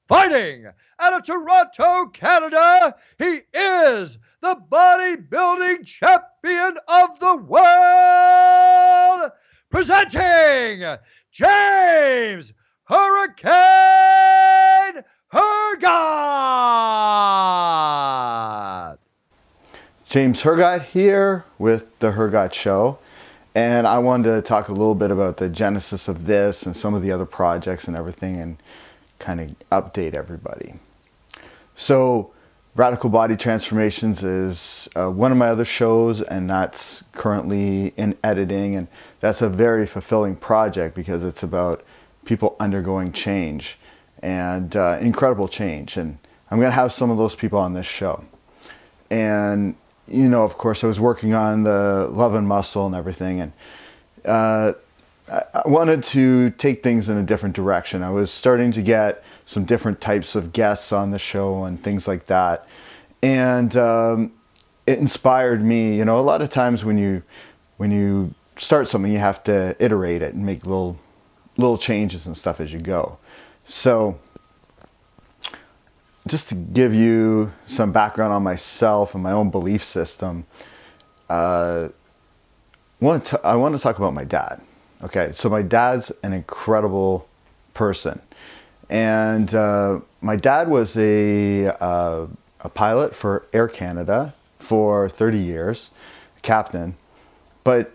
Fighting out of Toronto, Canada, he is the bodybuilding champion of the world, presenting James Hurricane Hergott. James Hergott here with the Hergott Show, and I wanted to talk a little bit about the genesis of this and some of the other projects and everything, and kind of update everybody. So Radical Body Transformations is one of my other shows, and that's currently in editing, and that's a very fulfilling project because it's about people undergoing change and incredible change, and I'm going to have some of those people on this show. And you know, of course, I was working on the Love and Muscle and everything, and I wanted to take things in a different direction. I was starting to get some different types of guests on the show and things like that, and it inspired me. You know, a lot of times when you start something, you have to iterate it and make little changes and stuff as you go. So, just to give you some background on myself and my own belief system, I want to talk about my dad. Okay, so my dad's an incredible person, and my dad was a pilot for Air Canada for 30 years, a captain, but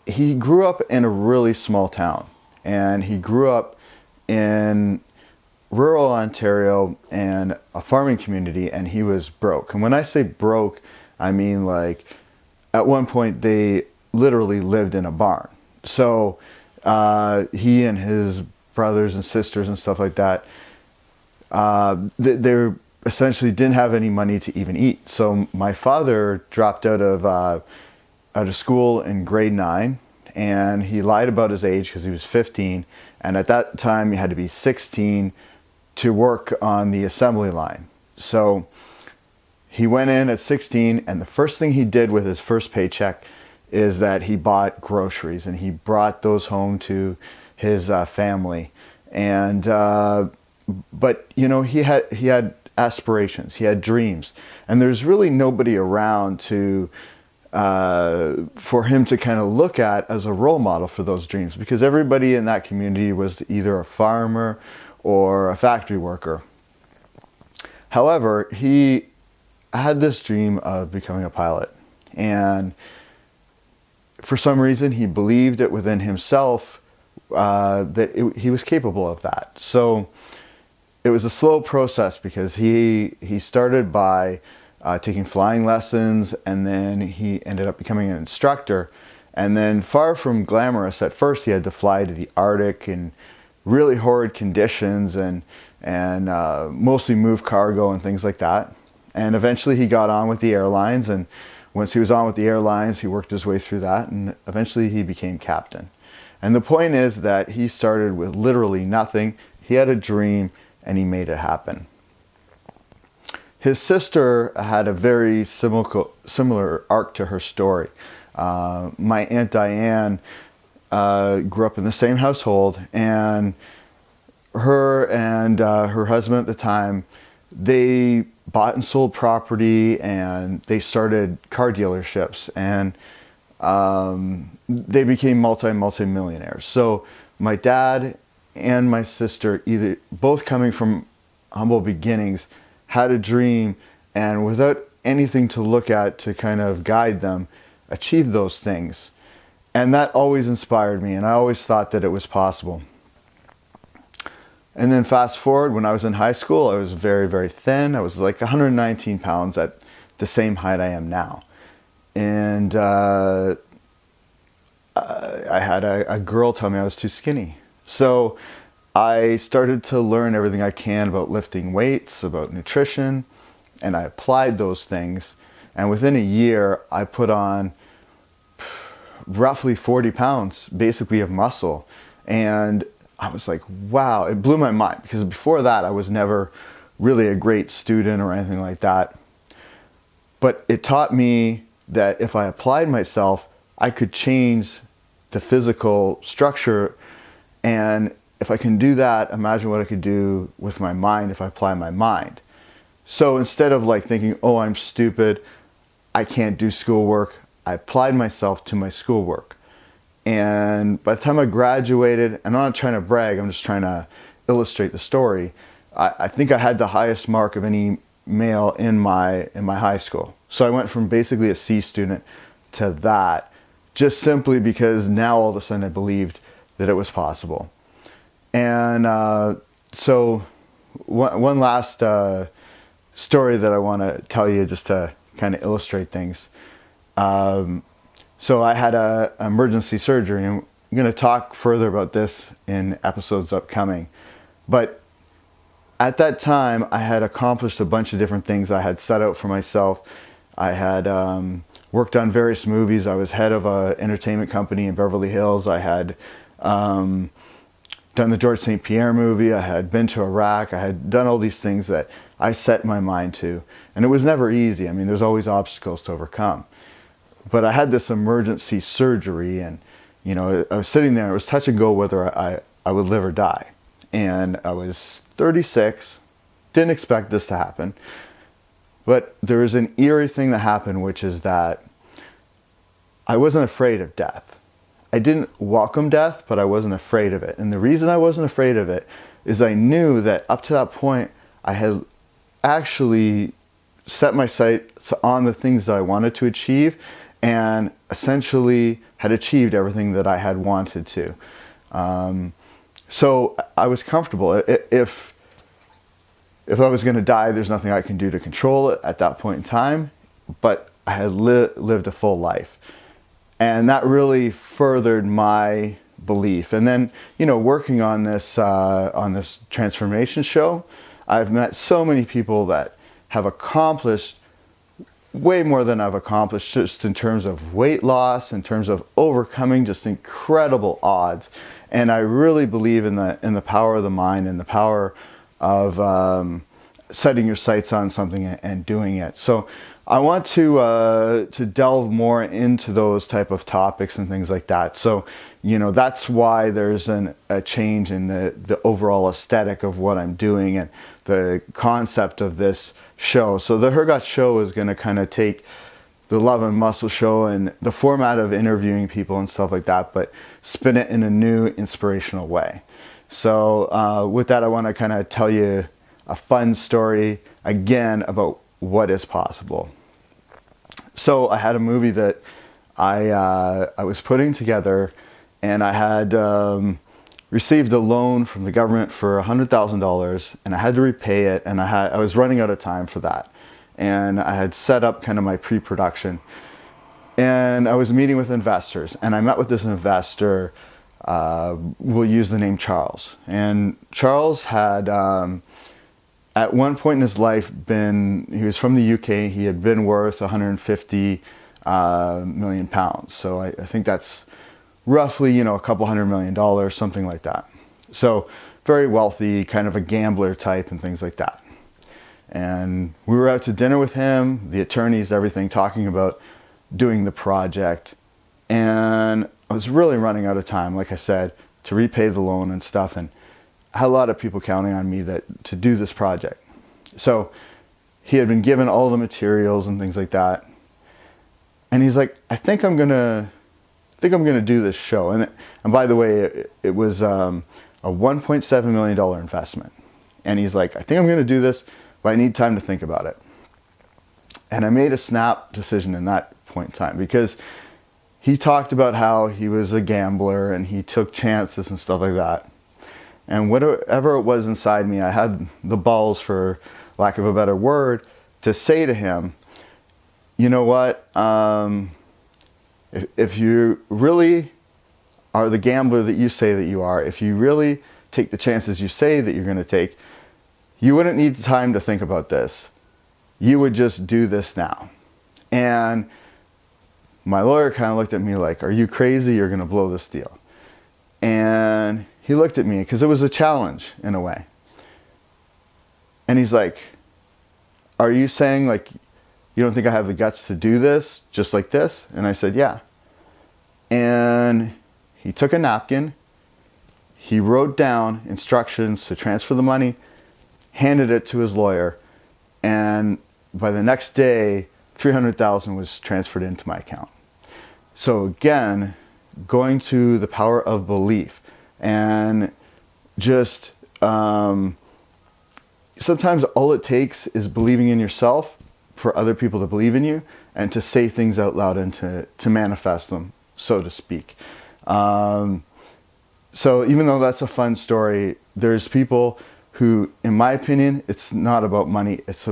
he grew up in a really small town, and he grew up in rural Ontario and a farming community, and he was broke. And when I say broke, I mean like at one point they literally lived in a barn. So he and his brothers and sisters and stuff like that, they essentially didn't have any money to even eat. So my father dropped out of school in grade 9, and he lied about his age because he was 15, and at that time you had to be 16 to work on the assembly line. So he went in at 16, and the first thing he did with his first paycheck is that he bought groceries, and he brought those home to his family. And but you know, he had aspirations, he had dreams, and there's really nobody around to for him to kind of look at as a role model for those dreams, because everybody in that community was either a farmer or a factory worker. However, he had this dream of becoming a pilot, and for some reason he believed it within himself that he was capable of that. So it was a slow process, because he started by taking flying lessons, and then he ended up becoming an instructor. And then, far from glamorous, at first he had to fly to the Arctic in really horrid conditions, and mostly move cargo and things like that. And eventually he got on with the airlines, and once he was on with the airlines, he worked his way through that, and eventually he became captain. And the point is that he started with literally nothing. He had a dream, and he made it happen. His sister had a very similar arc to her story. My Aunt Diane grew up in the same household, and her husband at the time, they bought and sold property, and they started car dealerships, and they became multi-millionaires. So my dad and my sister, both coming from humble beginnings, had a dream, and without anything to look at to kind of guide them, achieved those things. And that always inspired me, and I always thought that it was possible. And then fast forward, when I was in high school, I was very, very thin. I was like 119 pounds at the same height I am now. And I had a girl tell me I was too skinny. So I started to learn everything I can about lifting weights, about nutrition, and I applied those things. And within a year, I put on roughly 40 pounds, basically, of muscle. And I was like, wow, it blew my mind, because before that, I was never really a great student or anything like that. But it taught me that if I applied myself, I could change the physical structure, and if I can do that, imagine what I could do with my mind if I apply my mind. So instead of like thinking, oh, I'm stupid, I can't do schoolwork, I applied myself to my schoolwork. And by the time I graduated, and I'm not trying to brag, I'm just trying to illustrate the story, I think I had the highest mark of any male in my high school. So I went from basically a C student to that, just simply because now all of a sudden I believed that it was possible. And so one last story that I want to tell you just to kind of illustrate things. So I had a emergency surgery, and I'm going to talk further about this in episodes upcoming. But at that time, I had accomplished a bunch of different things I had set out for myself. I had worked on various movies. I was head of an entertainment company in Beverly Hills. I had done the George St. Pierre movie. I had been to Iraq. I had done all these things that I set my mind to. And it was never easy. I mean, there's always obstacles to overcome. But I had this emergency surgery, and you know, I was sitting there. It was touch and go whether I would live or die. And I was 36, didn't expect this to happen. But there was an eerie thing that happened, which is that I wasn't afraid of death. I didn't welcome death, but I wasn't afraid of it. And the reason I wasn't afraid of it is I knew that up to that point, I had actually set my sights on the things that I wanted to achieve, and essentially had achieved everything that I had wanted to. So I was comfortable. If I was going to die, there's nothing I can do to control it at that point in time, but I had lived a full life. And that really furthered my belief. And then, you know, working on this transformation show, I've met so many people that have accomplished way more than I've accomplished, just in terms of weight loss, in terms of overcoming just incredible odds. And I really believe in the power of the mind and the power of setting your sights on something and doing it. So I want to delve more into those type of topics and things like that. So, you know, that's why there's a change in the overall aesthetic of what I'm doing and the concept of this show. So the Hergott show is going to kind of take the Love and Muscle show and the format of interviewing people and stuff like that, but spin it in a new inspirational way. So with that, I want to kind of tell you a fun story again about what is possible. So I had a movie that I was putting together, and I had received a loan from the government for $100,000, and I had to repay it, and I was running out of time for that. And I had set up kind of my pre-production, and I was meeting with investors, and I met with this investor. We'll use the name Charles. And Charles had at one point in his life he was from the UK. He had been worth 150 million pounds. So I think that's roughly, you know, a couple $100 million, something like that. So very wealthy, kind of a gambler type and things like that. And we were out to dinner with him, the attorneys, everything, talking about doing the project. And I was really running out of time, like I said, to repay the loan and stuff. And I had a lot of people counting on me to do this project. So he had been given all the materials and things like that. And he's like, I think I'm gonna do this show. And by the way, it was a $1.7 million investment. And he's like, I think I'm gonna do this, but I need time to think about it. And I made a snap decision in that point in time, because he talked about how he was a gambler and he took chances and stuff like that. And whatever it was inside me, I had the balls, for lack of a better word, to say to him, you know what, if you really are the gambler that you say that you are, if you really take the chances you say that you're going to take, you wouldn't need the time to think about this. You would just do this now. And my lawyer kind of looked at me like, are you crazy? You're going to blow this deal. And he looked at me, because it was a challenge in a way. And he's like, are you saying like, you don't think I have the guts to do this just like this? And I said, yeah. And he took a napkin, he wrote down instructions to transfer the money, handed it to his lawyer, and by the next day, $300,000 was transferred into my account. So again, going to the power of belief, and just sometimes all it takes is believing in yourself for other people to believe in you and to say things out loud and to manifest them, so to speak. So even though that's a fun story, there's people who, in my opinion, it's not about money. It's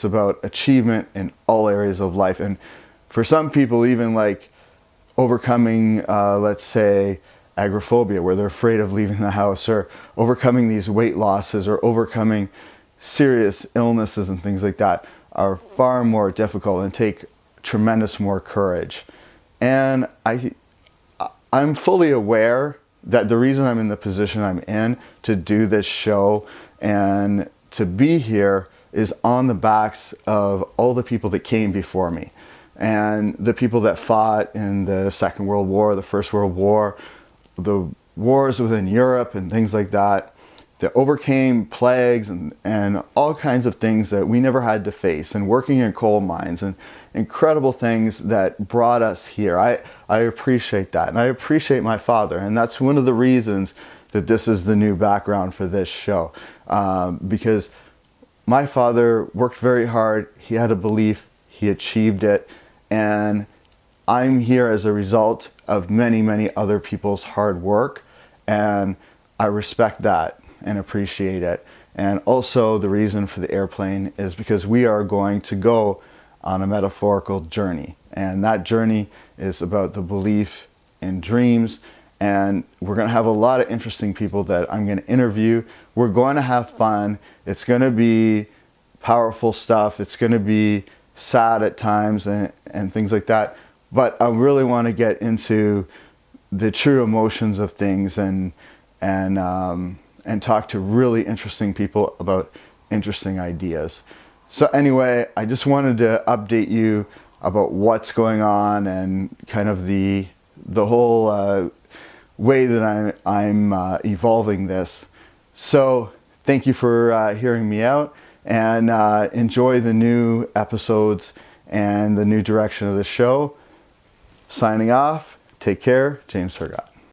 about achievement in all areas of life. And for some people, even like overcoming, let's say, agoraphobia, where they're afraid of leaving the house, or overcoming these weight losses, or overcoming serious illnesses and things like that, are far more difficult and take tremendous more courage. And I'm fully aware that the reason I'm in the position I'm in to do this show and to be here is on the backs of all the people that came before me, and the people that fought in the Second World War, the First World War, the wars within Europe and things like that, that overcame plagues and all kinds of things that we never had to face, and working in coal mines and incredible things that brought us here. I appreciate that, and I appreciate my father, and that's one of the reasons that this is the new background for this show, because my father worked very hard. He had a belief, he achieved it, and I'm here as a result of many, many other people's hard work, and I respect that and appreciate it. And also the reason for the airplane is because we are going to go on a metaphorical journey, and that journey is about the belief in dreams. And we're going to have a lot of interesting people that I'm going to interview. We're going to have fun. It's going to be powerful stuff. It's going to be sad at times and things like that. But I really want to get into the true emotions of things and talk to really interesting people about interesting ideas. So anyway, I just wanted to update you about what's going on and kind of the whole way that I'm evolving this. So thank you for hearing me out, and enjoy the new episodes and the new direction of the show. Signing off. Take care. James Hergott.